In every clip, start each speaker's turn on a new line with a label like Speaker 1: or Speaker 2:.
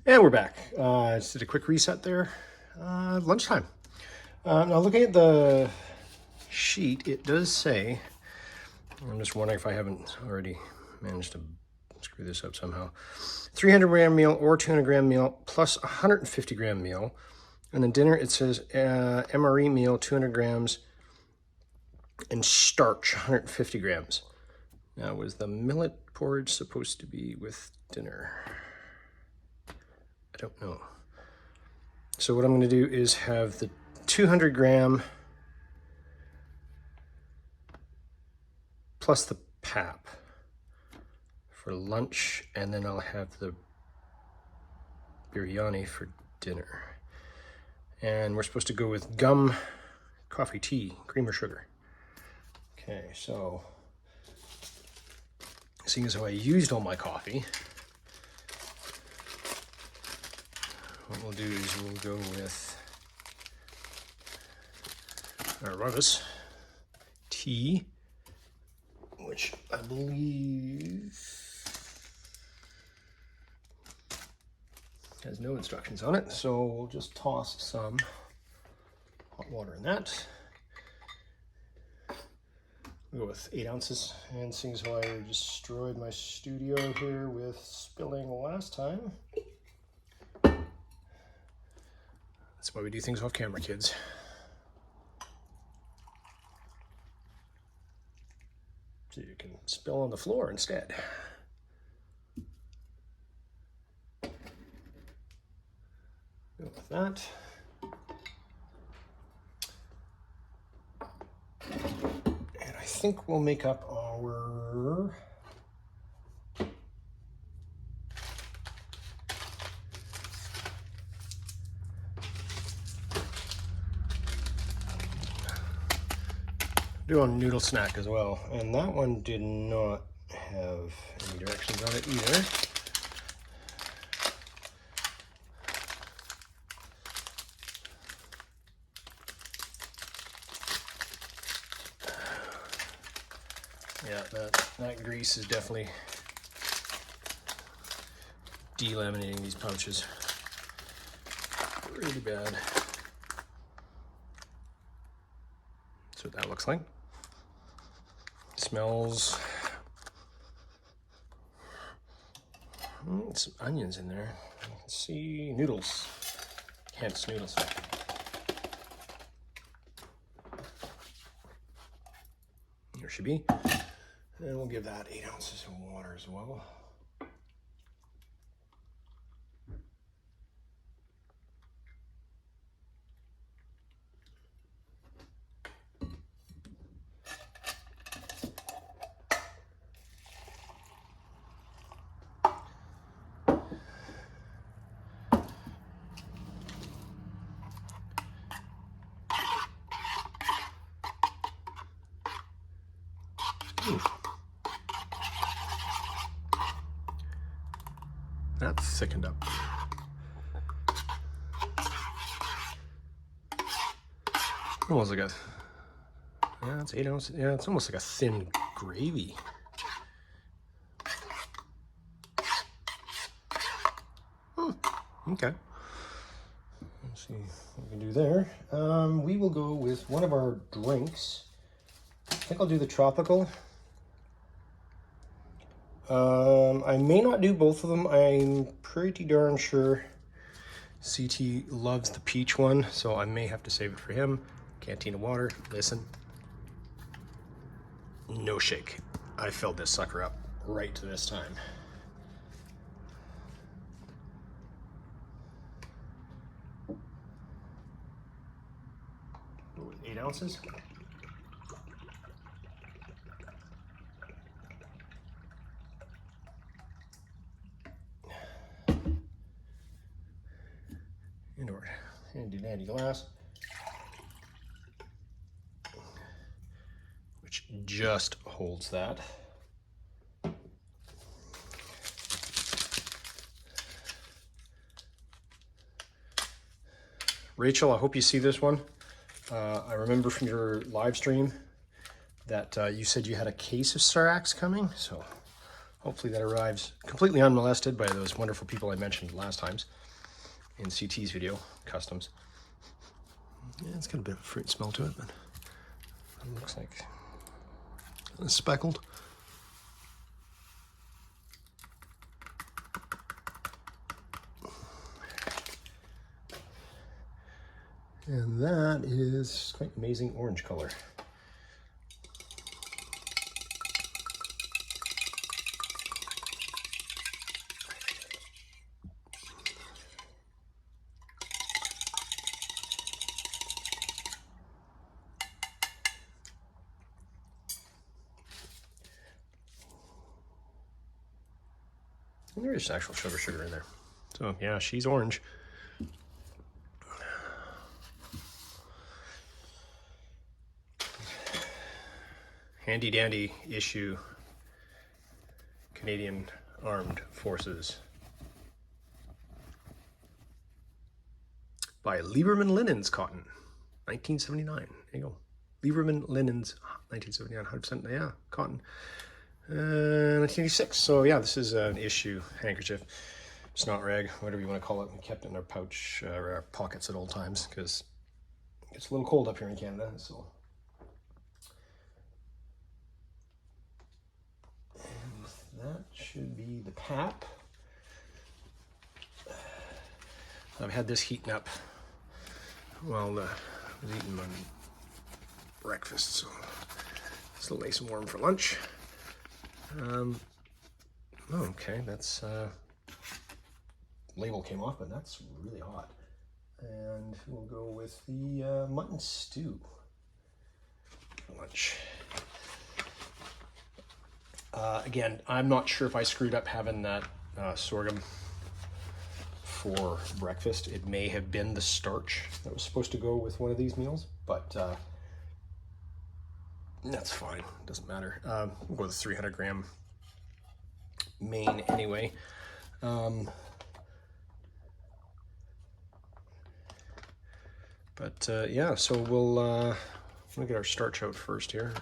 Speaker 1: And we're back. Just did a quick reset there. Lunchtime. Now looking at the sheet, it does say, I'm just wondering if I haven't already managed to screw this up somehow, 300 gram meal or 200 gram meal plus 150 gram meal. And then dinner, it says MRE meal, 200 grams, and starch, 150 grams. Now, was the millet porridge supposed to be with dinner? I don't know. So what I'm going to do is have the 200 gram plus the pap for lunch, and then I'll have the biryani for dinner. And we're supposed to go with gum, coffee, tea, cream or sugar. Okay, so seeing as how I used all my coffee, what we'll do is we'll go with our Ruggles tea, which I believe has no instructions on it, so we'll just toss some hot water in that. We'll go with 8 ounces, and seeing as how I destroyed my studio here with spilling last time, that's why we do things off camera, kids. So you can spill on the floor instead. Go with that. And I think we'll make up our do a Noodle Snack as well, and that one did not have any directions on it either. Yeah, that grease is definitely delaminating these pouches really bad. That's what that looks like. Smells, some onions in there. You can see noodles, hence Noodle Snack. There should be. And we'll give that 8 ounces of water as well. That's thickened up. Almost like yeah, it's 8 ounces. Yeah, it's almost like a thin gravy. Okay. Let's see what we can do there. We will go with one of our drinks. I think I'll do the tropical. I may not do both of them. I'm pretty darn sure CT loves the peach one, so I may have to save it for him. Canteen of water. Listen. No shake. I filled this sucker up right to this time. 8 ounces. Into our handy dandy glass, which just holds that. Rachel, I hope you see this one. I remember from your live stream that you said you had a case of SERACs coming, so Hopefully that arrives completely unmolested by those wonderful people I mentioned last times in CT's video, customs. Yeah, it's got a bit of a fruit smell to it, but it looks like it's speckled. And that is quite amazing orange color. And there is actual sugar in there. So yeah, she's orange. Handy dandy issue, Canadian Armed Forces by Lieberman Linens Cotton, 1979. There you go. Lieberman Linens, 1979, 100%, yeah, cotton. 1986. So yeah, this is an issue handkerchief, snot rag, whatever you want to call it. We kept it in our pouch, or our pockets at all times, because it gets a little cold up here in Canada. So, and that should be the pap. I've had this heating up while I was eating my breakfast, so it's a little nice and warm for lunch. Okay, that's label came off, but that's really hot. And we'll go with the mutton stew for lunch. Again, I'm not sure if I screwed up having that sorghum for breakfast. It may have been the starch that was supposed to go with one of these meals, but that's fine, doesn't matter. We'll go with 300 gram main anyway. Yeah, so we'll get our starch out first here.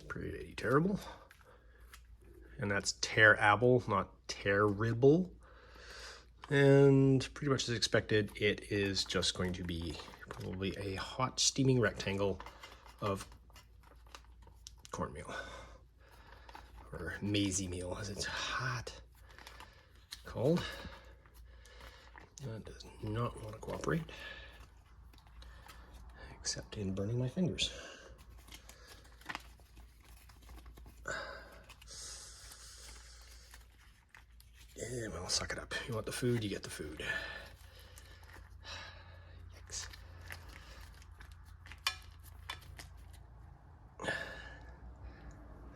Speaker 1: Pretty terrible. And that's terrible, not terrible. And pretty much as expected, it is just going to be probably a hot steaming rectangle of cornmeal, or maize meal as it's hot, cold. That does not want to cooperate, except in burning my fingers. Yeah, well, suck it up. You want the food, you get the food. Yikes.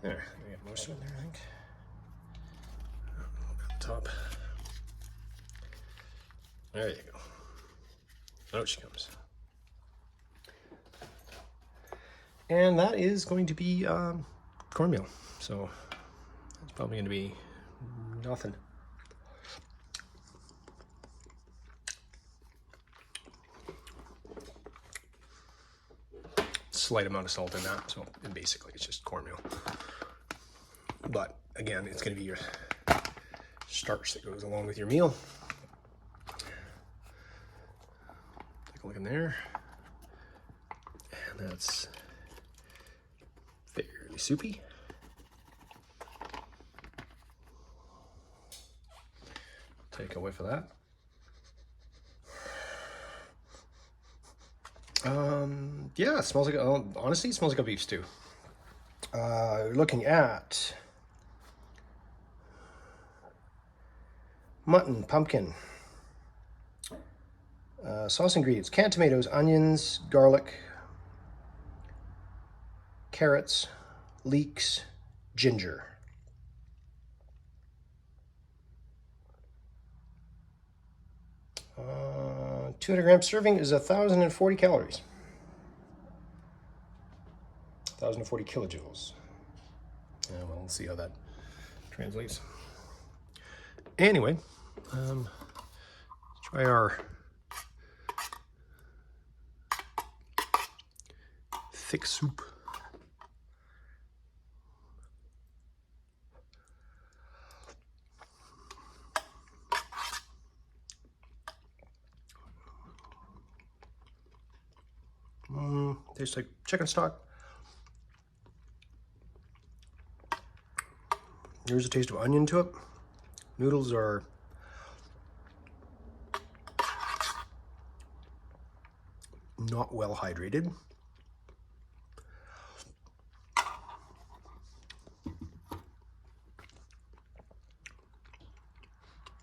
Speaker 1: There, we got most of it there, I think. At the top. There you go. Out she comes. And that is going to be cornmeal. So it's probably going to be nothing. Slight amount of salt in that, so basically it's just cornmeal. But again, it's going to be your starch that goes along with your meal. Take a look in there, and that's fairly soupy. Take a whiff of that. Yeah, it smells like, honestly, it smells like a beef stew. Looking at mutton, pumpkin, sauce ingredients: canned tomatoes, onions, garlic, carrots, leeks, ginger. 200 gram serving is 1,040 calories. 1,040 kilojoules. Yeah, well, we'll see how that translates. Anyway, let's try our thick soup. Tastes like chicken stock. There's a taste of onion to it. Noodles are not well hydrated.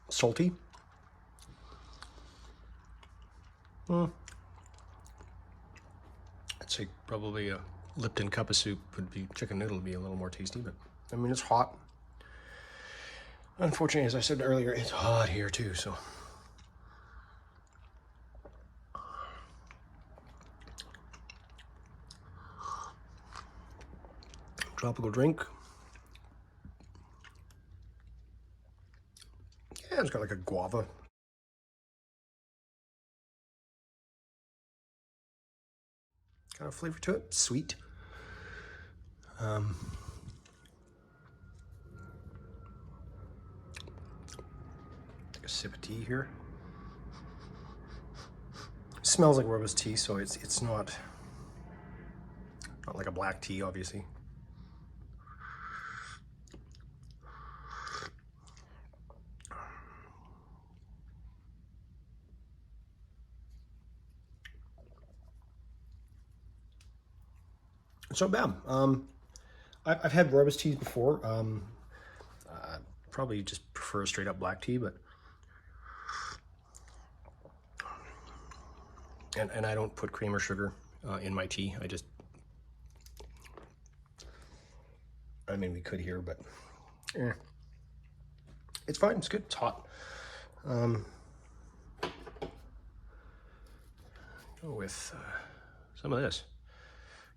Speaker 1: Salty. I'd say probably a Lipton cup of soup would be, chicken noodle would be a little more tasty, but I mean, it's hot. Unfortunately, as I said earlier, it's hot here too, so. Tropical drink. Yeah, it's got like a guava kind of flavor to it, sweet. Take a sip of tea here. Smells like rooibos tea, so it's not like a black tea, obviously. It's not bad. I've had rooibos teas before. Probably just prefer a straight up black tea, but and I don't put cream or sugar in my tea. I mean, we could here, but it's fine. It's good. It's hot. Go with some of this.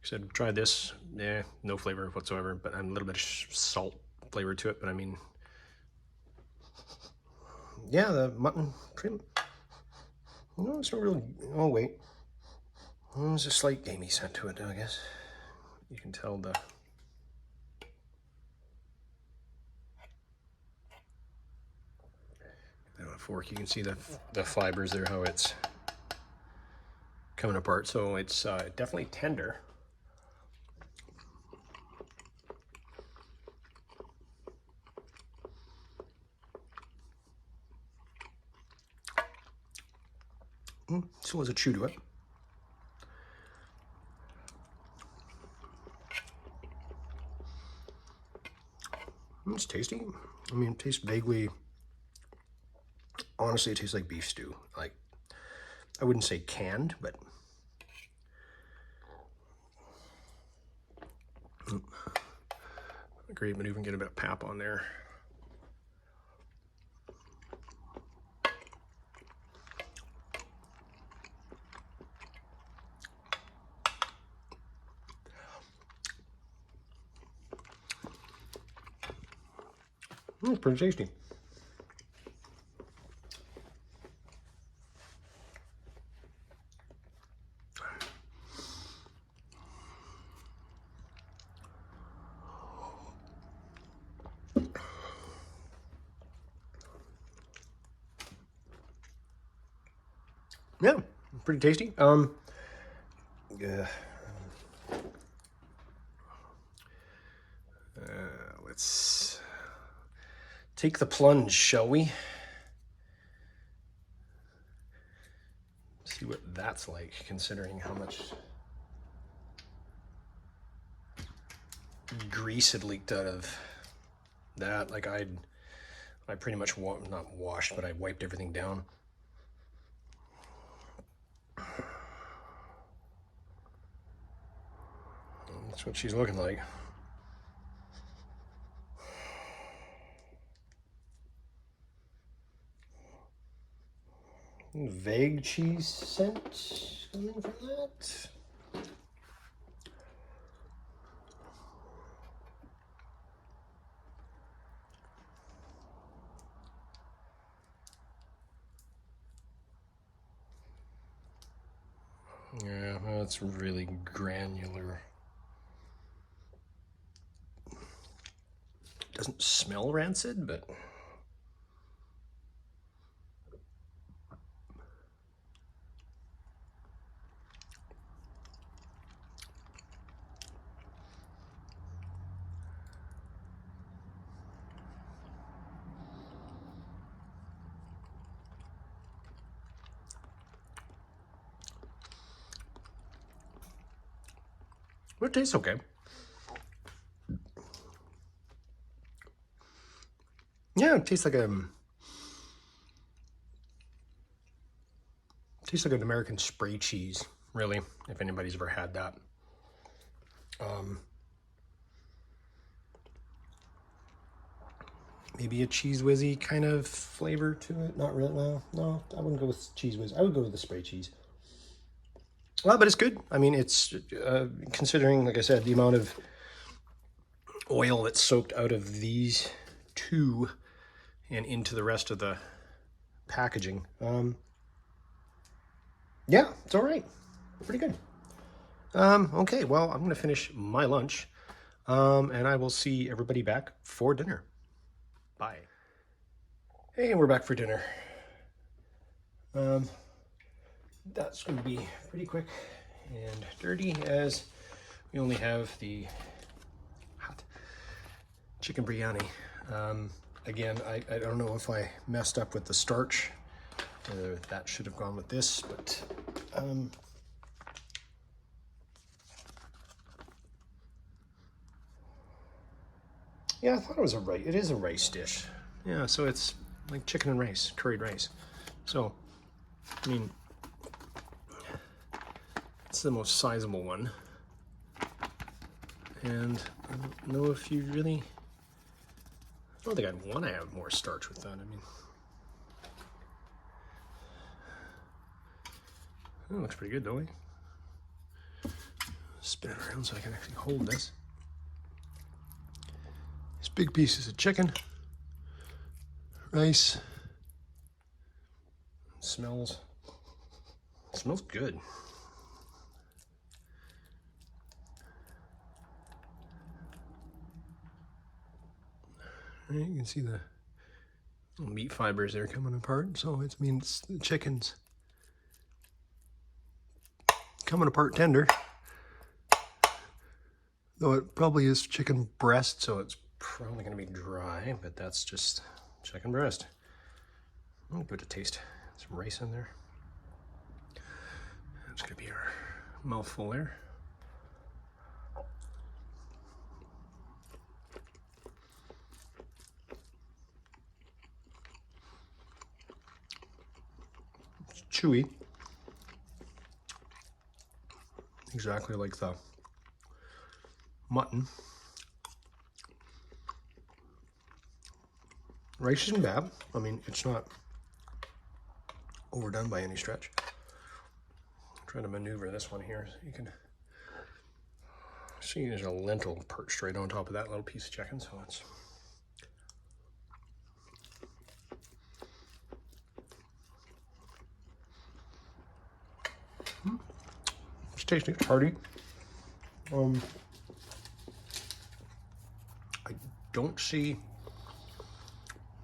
Speaker 1: I said, try this. Yeah, no flavor whatsoever, but a little bit of salt flavor to it. But I mean, yeah, the mutton trim. No, it's not really. Oh wait, there's a slight gamey scent to it, I guess. You can tell the. On a fork, you can see the fibers there, how it's coming apart. So it's definitely tender. Still has a chew to it. It's tasty. I mean, it tastes vaguely. Honestly, it tastes like beef stew. Like, I wouldn't say canned, but great, but even get a bit of pap on there. It's pretty tasty. Yeah, pretty tasty. Yeah. Let's take the plunge, shall we? See what that's like, considering how much grease had leaked out of that. Like I pretty much not washed, but I wiped everything down. That's what she's looking like. Vague cheese scent coming from that. Yeah, well, it's really granular. Doesn't smell rancid, but It tastes okay. Yeah, it tastes like an American spray cheese, really, if anybody's ever had that. Maybe a Cheese Whizzy kind of flavor to it. Not really. Well, no, I wouldn't go with Cheese Whiz. I would go with the spray cheese. Well, but it's good. I mean, it's considering, like I said, the amount of oil that's soaked out of these two and into the rest of the packaging. Yeah, it's all right. Pretty good. Okay, well, I'm going to finish my lunch, and I will see everybody back for dinner. Bye. Hey, we're back for dinner. That's going to be pretty quick and dirty, as we only have the hot chicken biryani. Again, I don't know if I messed up with the starch. That should have gone with this, but yeah, I thought it was it is a rice dish. Yeah, so it's like chicken and rice, curried rice. So, I mean, it's the most sizable one. And I don't know if you really, I don't think I'd want to have more starch with that. I mean, that looks pretty good, though. Spin it around so I can actually hold this. These big pieces of chicken, rice. Smells good. You can see the little meat fibers there coming apart, so it means the chicken's coming apart tender. Though it probably is chicken breast, so it's probably going to be dry, but that's just chicken breast. I'll put a taste, some rice in there. That's going to be our mouthful there. It's chewy. Exactly like the mutton. Rice isn't bad. I mean, it's not overdone by any stretch. I'm trying to maneuver this one here so you can see there's a lentil perched right on top of that little piece of chicken, so it's tasty, it's hearty. I don't see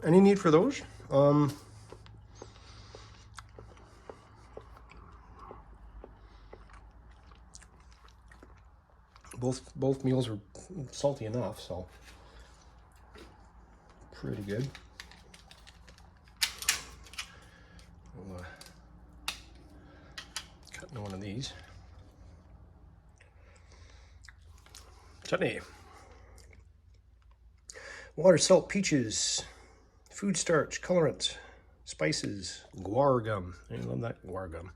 Speaker 1: any need for those. Both meals are salty enough, so pretty good. We'll cut into one of these. Chutney. Water, salt, peaches, food starch, colorant, spices, guar gum. I love that guar gum.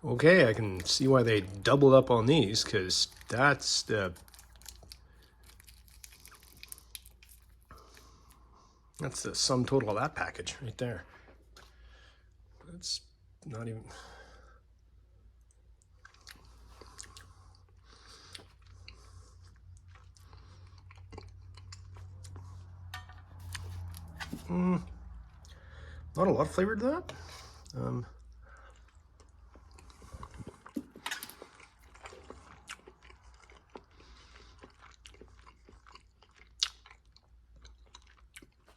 Speaker 1: Okay, I can see why they doubled up on these, because that's the sum total of that package right there. That's not even... Not a lot of flavor to that.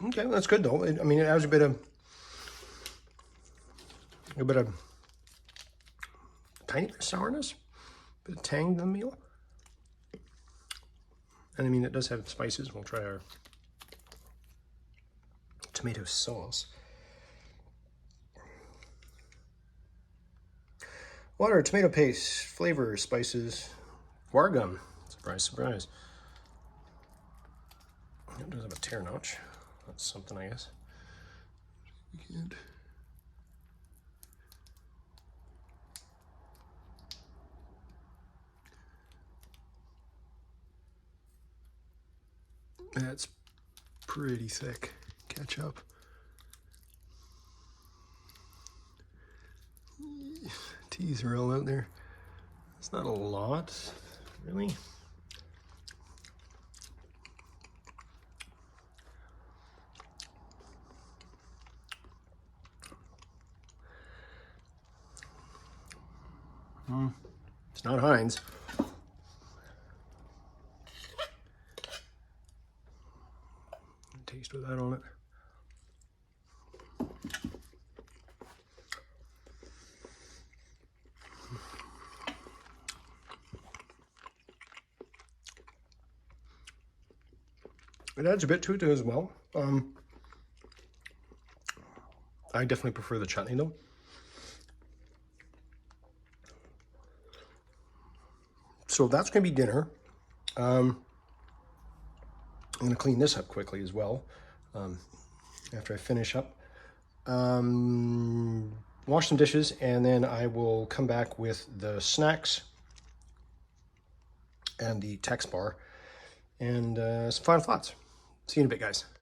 Speaker 1: Okay, that's good though. I mean, it adds a bit of tiny bit of sourness, bit of tang to the meal. And I mean, it does have spices. We'll try our tomato sauce. Water, tomato paste, flavor, spices, guar gum. Surprise, surprise. It does have a tear notch. That's something, I guess. Good. That's pretty thick ketchup. Teas are all out there. It's not a lot, really. It's not Heinz. Taste with that on it. It adds a bit to it as well. I definitely prefer the chutney though. So that's going to be dinner. I'm going to clean this up quickly as well after I finish up. Wash some dishes, and then I will come back with the snacks and the text bar and some final thoughts. See you in a bit, guys.